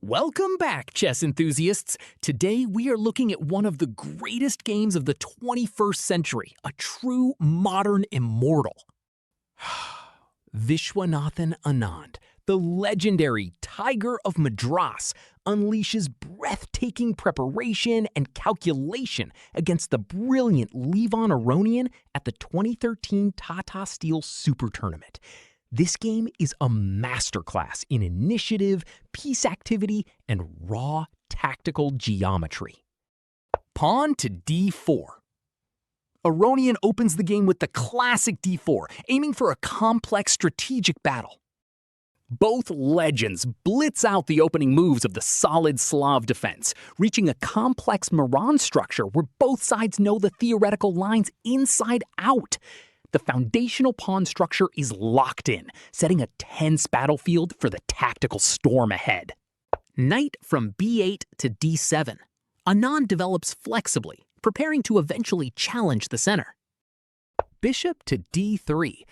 Welcome back, chess enthusiasts. Today we are looking at one of the greatest games of the 21st century, a true modern immortal. Viswanathan Anand, the legendary Tiger of Madras, unleashes breathtaking preparation and calculation against the brilliant Levon Aronian at the 2013 Tata Steel Super Tournament. This game is a masterclass in initiative, piece activity, and raw tactical geometry. Pawn to d4. Aronian opens the game with the classic d4, aiming for a complex strategic battle. Both legends blitz out the opening moves of the solid Slav Defense, reaching a complex Meran structure where both sides know the theoretical lines inside out. The foundational pawn structure is locked in, setting a tense battlefield for the tactical storm ahead. Knight from b8 to d7. Anand develops flexibly, preparing to eventually challenge the center. Bishop to d3.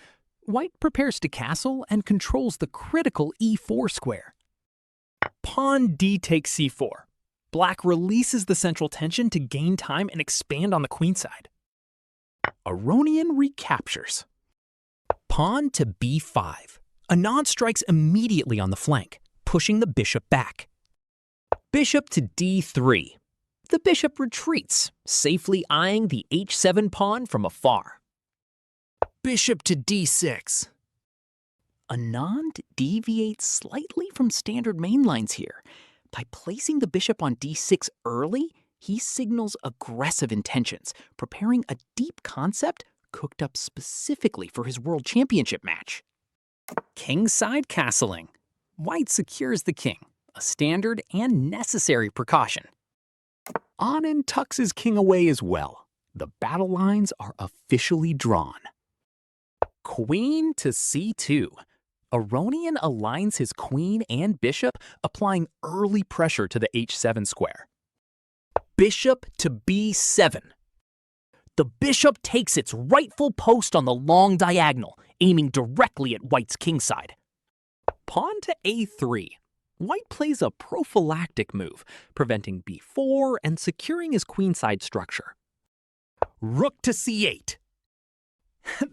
White prepares to castle and controls the critical e4 square. Pawn d takes c4. Black releases the central tension to gain time and expand on the queenside. Aronian recaptures. Pawn to b5. Anand strikes immediately on the flank, pushing the bishop back. Bishop to d3. The bishop retreats, safely eyeing the h7 pawn from afar. Bishop to d6. Anand deviates slightly from standard main lines here. By placing the bishop on d6 early, he signals aggressive intentions, preparing a deep concept cooked up specifically for his world championship match. Kingside castling. White secures the king, a standard and necessary precaution. Anand tucks his king away as well. The battle lines are officially drawn. Queen to c2. Aronian aligns his queen and bishop, applying early pressure to the h7 square. Bishop to b7. The bishop takes its rightful post on the long diagonal, aiming directly at White's kingside. Pawn to a3. White plays a prophylactic move, preventing b4 and securing his queenside structure. Rook to c8.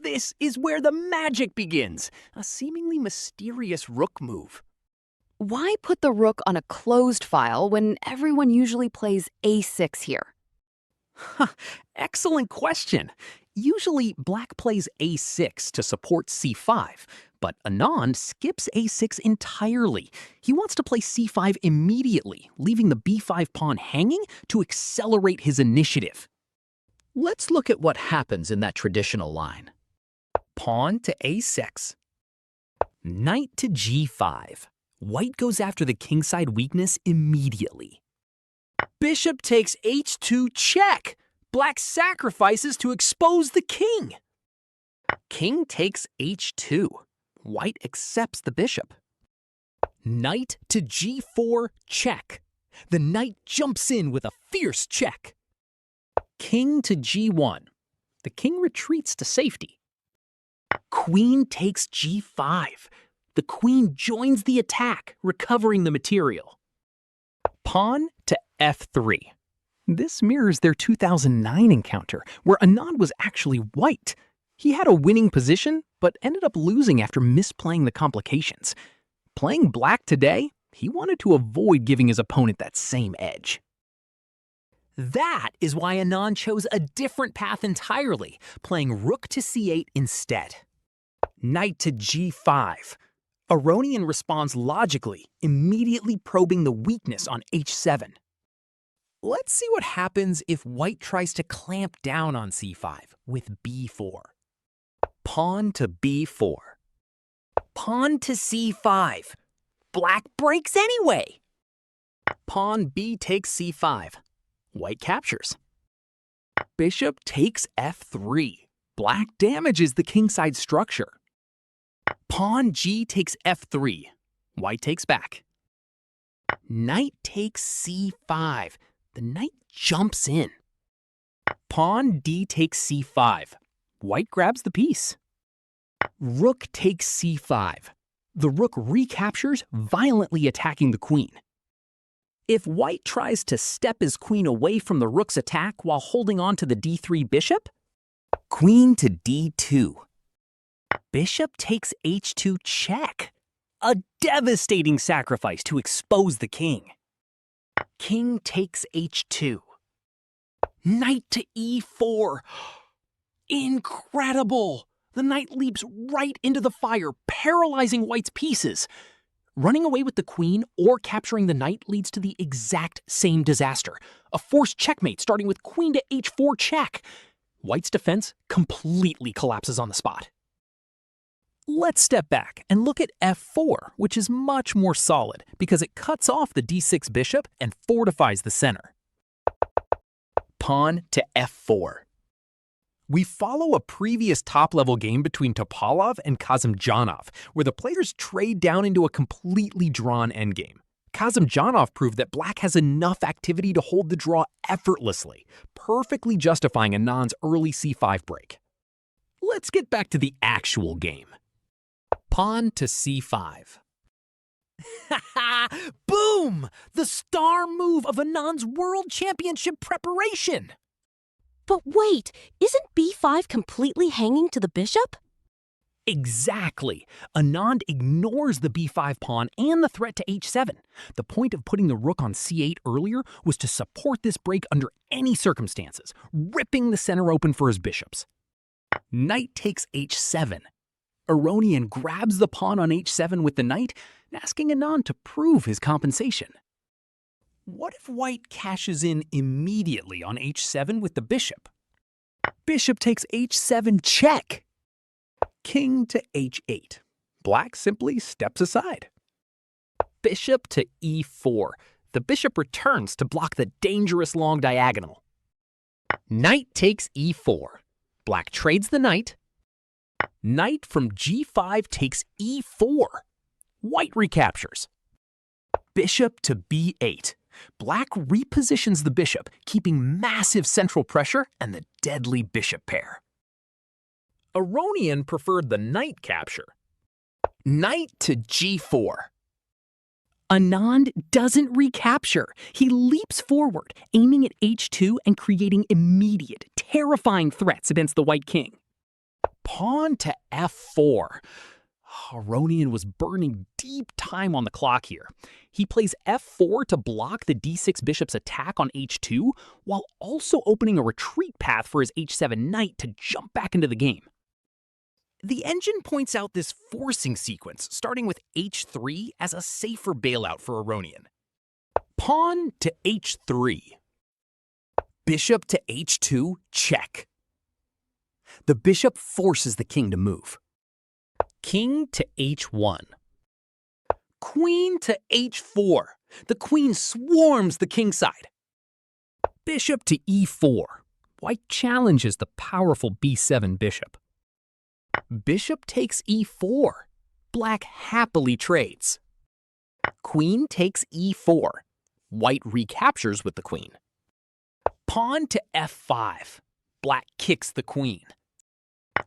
This is where the magic begins, a seemingly mysterious rook move. Why put the rook on a closed file when everyone usually plays a6 here? Excellent question. Usually, black plays a6 to support c5, but Anand skips a6 entirely. He wants to play c5 immediately, leaving the b5 pawn hanging to accelerate his initiative. Let's look at what happens in that traditional line. Pawn to a6. Knight to g5. White goes after the kingside weakness immediately. Bishop takes h2 check. Black sacrifices to expose the king. King takes h2. White accepts the bishop. Knight to g4 check. The knight jumps in with a fierce check. King to g1. The king retreats to safety. Queen takes g5. The queen joins the attack, recovering the material. Pawn to f3. This mirrors their 2009 encounter, where Anand was actually white. He had a winning position, but ended up losing after misplaying the complications. Playing black today, he wanted to avoid giving his opponent that same edge. That is why Anand chose a different path entirely, playing rook to c8 instead. Knight to g5. Aronian responds logically, immediately probing the weakness on h7. Let's see what happens if White tries to clamp down on c5 with b4. Pawn to b4. Pawn to c5. Black breaks anyway. Pawn b takes c5. White captures. Bishop takes f3. Black damages the kingside structure. Pawn g takes f3. White takes back. Knight takes c5. The knight jumps in. Pawn d takes c5. White grabs the piece. Rook takes c5. The rook recaptures, violently attacking the queen. If white tries to step his queen away from the rook's attack while holding on to the d3 bishop, queen to d2. Bishop takes h2 check. A devastating sacrifice to expose the king. King takes h2. Knight to e4. Incredible! The knight leaps right into the fire, paralyzing white's pieces. Running away with the queen or capturing the knight leads to the exact same disaster. A forced checkmate starting with queen to h4 check. White's defense completely collapses on the spot. Let's step back and look at f4, which is much more solid because it cuts off the d6 bishop and fortifies the center. Pawn to f4. We follow a previous top-level game between Topalov and Kazimjanov, where the players trade down into a completely drawn endgame. Kazimjanov proved that black has enough activity to hold the draw effortlessly, perfectly justifying Anand's early c5 break. Let's get back to the actual game. Pawn to c5. Boom! The star move of Anand's World Championship preparation! But wait, isn't b5 completely hanging to the bishop? Exactly. Anand ignores the b5 pawn and the threat to h7. The point of putting the rook on c8 earlier was to support this break under any circumstances, ripping the center open for his bishops. Knight takes h7. Aronian grabs the pawn on h7 with the knight, asking Anand to prove his compensation. What if white cashes in immediately on h7 with the bishop? Bishop takes h7 check. King to h8. Black simply steps aside. Bishop to e4. The bishop returns to block the dangerous long diagonal. Knight takes e4. Black trades the knight. Knight from g5 takes e4. White recaptures. Bishop to b8. Black repositions the bishop, keeping massive central pressure and the deadly bishop pair. Aronian preferred the knight capture. Knight to g4. Anand doesn't recapture. He leaps forward, aiming at h2 and creating immediate, terrifying threats against the white king. Pawn to f4. Aronian was burning deep time on the clock here. He plays f4 to block the d6 bishop's attack on h2, while also opening a retreat path for his h7 knight to jump back into the game. The engine points out this forcing sequence, starting with h3 as a safer bailout for Aronian. Pawn to h3. Bishop to h2, check. The bishop forces the king to move. King to h1. Queen to h4. The queen swarms the king side. Bishop to e4. White challenges the powerful b7 bishop. Bishop takes e4. Black happily trades. Queen takes e4. White recaptures with the queen. Pawn to f5. Black kicks the queen.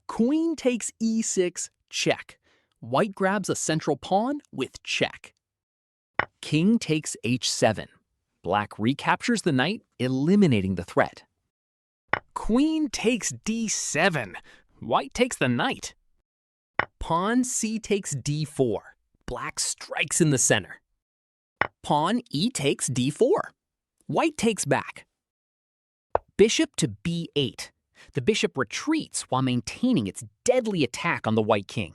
Queen takes e6, check. White grabs a central pawn with check. King takes h7. Black recaptures the knight, eliminating the threat. Queen takes d7. White takes the knight. Pawn c takes d4. Black strikes in the center. Pawn e takes d4. White takes back. Bishop to b8. The bishop retreats while maintaining its deadly attack on the white king.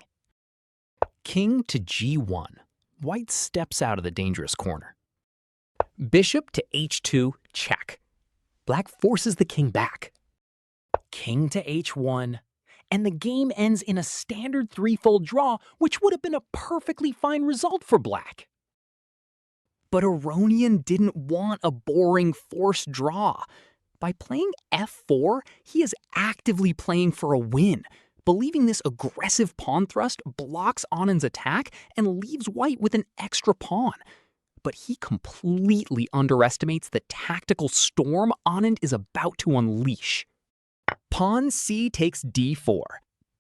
King to g1. White steps out of the dangerous corner. Bishop to h2, check. Black forces the king back. King to h1. And the game ends in a standard threefold draw, which would have been a perfectly fine result for black. But Aronian didn't want a boring forced draw. By playing f4, he is actively playing for a win, believing this aggressive pawn thrust blocks Anand's attack and leaves white with an extra pawn. But he completely underestimates the tactical storm Anand is about to unleash. Pawn c takes d4.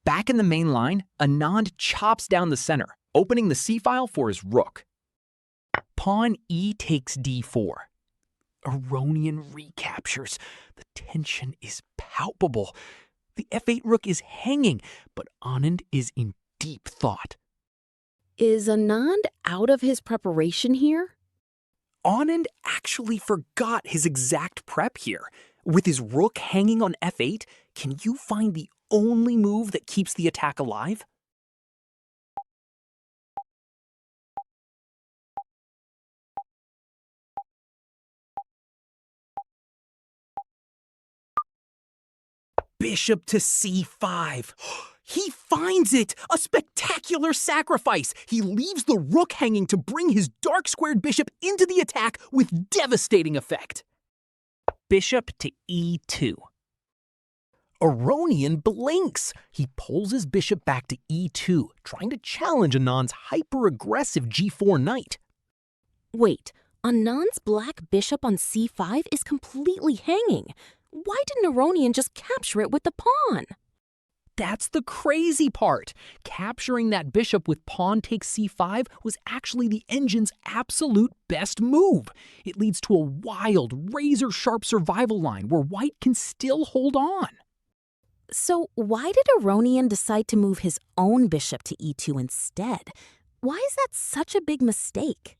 Back in the main line, Anand chops down the center, opening the c-file for his rook. Pawn E takes d4. Aronian recaptures. The tension is palpable. The f8 rook is hanging, but Anand is in deep thought. Is Anand out of his preparation here? Anand actually forgot his exact prep here. With his rook hanging on f8, can you find the only move that keeps the attack alive? Bishop to c5. He finds it! A spectacular sacrifice! He leaves the rook hanging to bring his dark-squared bishop into the attack with devastating effect. Bishop to e2. Aronian blinks. He pulls his bishop back to e2, trying to challenge Anand's hyper-aggressive g4 knight. Wait, Anand's black bishop on c5 is completely hanging. Why didn't Aronian just capture it with the pawn? That's the crazy part. Capturing that bishop with pawn takes c5 was actually the engine's absolute best move. It leads to a wild, razor-sharp survival line where white can still hold on. So why did Aronian decide to move his own bishop to e2 instead? Why is that such a big mistake?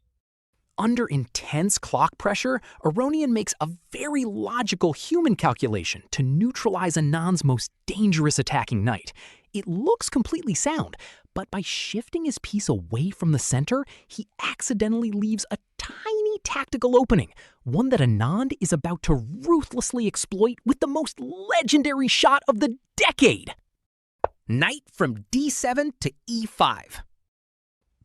Under intense clock pressure, Aronian makes a very logical human calculation to neutralize Anand's most dangerous attacking knight. It looks completely sound, but by shifting his piece away from the center, he accidentally leaves a tiny tactical opening, one that Anand is about to ruthlessly exploit with the most legendary shot of the decade. Knight from d7 to e5.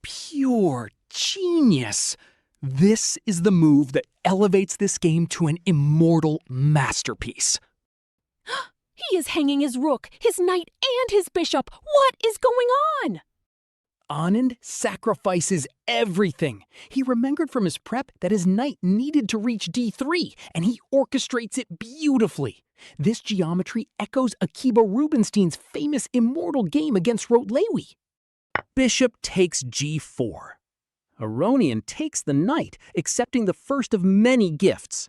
Pure genius! This is the move that elevates this game to an immortal masterpiece. He is hanging his rook, his knight, and his bishop. What is going on? Anand sacrifices everything. He remembered from his prep that his knight needed to reach d3, and he orchestrates it beautifully. This geometry echoes Akiba Rubinstein's famous Immortal game against Rotlewi. Bishop takes g4. Aronian takes the knight, accepting the first of many gifts.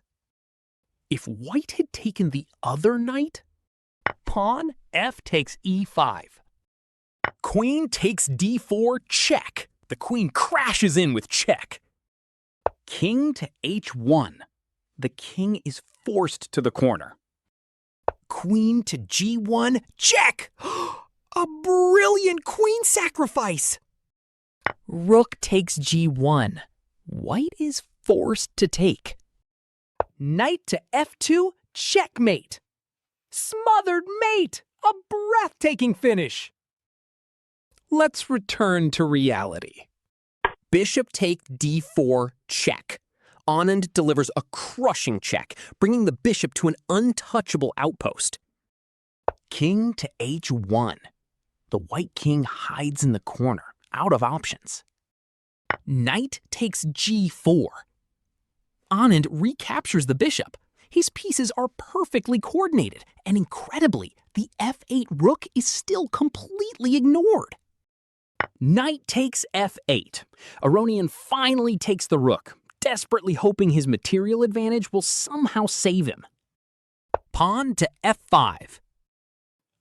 If white had taken the other knight, pawn f takes e5. Queen takes d4, check. The queen crashes in with check. King to h1. The king is forced to the corner. Queen to g1, check! A brilliant queen sacrifice! Rook takes g1. White is forced to take. Knight to f2, checkmate. Smothered mate! A breathtaking finish! Let's return to reality. Bishop take d4, check. Anand delivers a crushing check, bringing the bishop to an untouchable outpost. King to h1. The white king hides in the corner, out of options. Knight takes g4. Anand recaptures the bishop. His pieces are perfectly coordinated, and incredibly, the f8 rook is still completely ignored. Knight takes f8. Aronian finally takes the rook, desperately hoping his material advantage will somehow save him. Pawn to f5.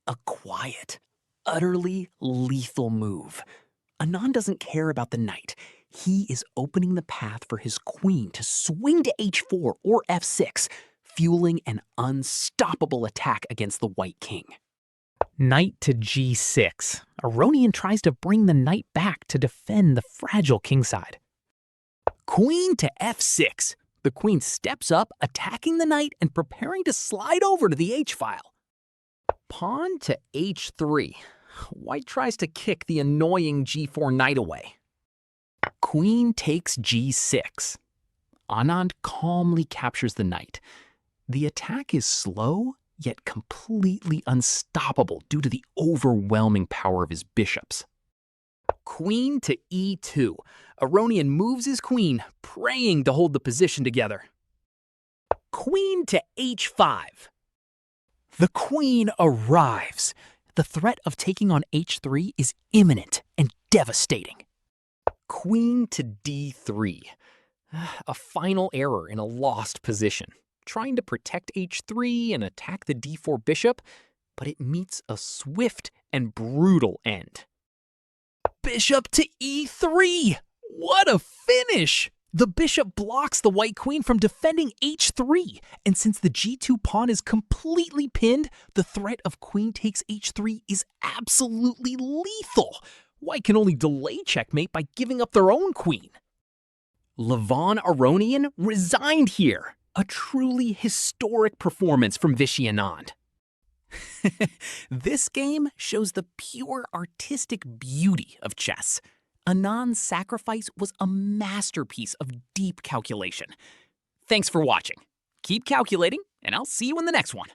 A quiet, utterly lethal move. Anand doesn't care about the knight. He is opening the path for his queen to swing to h4 or f6, fueling an unstoppable attack against the white king. Knight to g6. Aronian tries to bring the knight back to defend the fragile kingside. Queen to f6. The queen steps up, attacking the knight and preparing to slide over to the h-file. Pawn to h3. White tries to kick the annoying g4 knight away. Queen takes g6. Anand calmly captures the knight. The attack is slow, yet completely unstoppable due to the overwhelming power of his bishops. Queen to e2. Aronian moves his queen, praying to hold the position together. Queen to h5. The queen arrives. The threat of taking on h3 is imminent and devastating. Queen to d3. A final error in a lost position, trying to protect h3 and attack the d4 bishop, but it meets a swift and brutal end. Bishop to e3! What a finish! The bishop blocks the white queen from defending h3, and since the g2 pawn is completely pinned, the threat of queen takes h3 is absolutely lethal. White can only delay checkmate by giving up their own queen. Levon Aronian resigned here. A truly historic performance from Vishy Anand. This game shows the pure artistic beauty of chess. Anand's sacrifice was a masterpiece of deep calculation. Thanks for watching. Keep calculating, and I'll see you in the next one.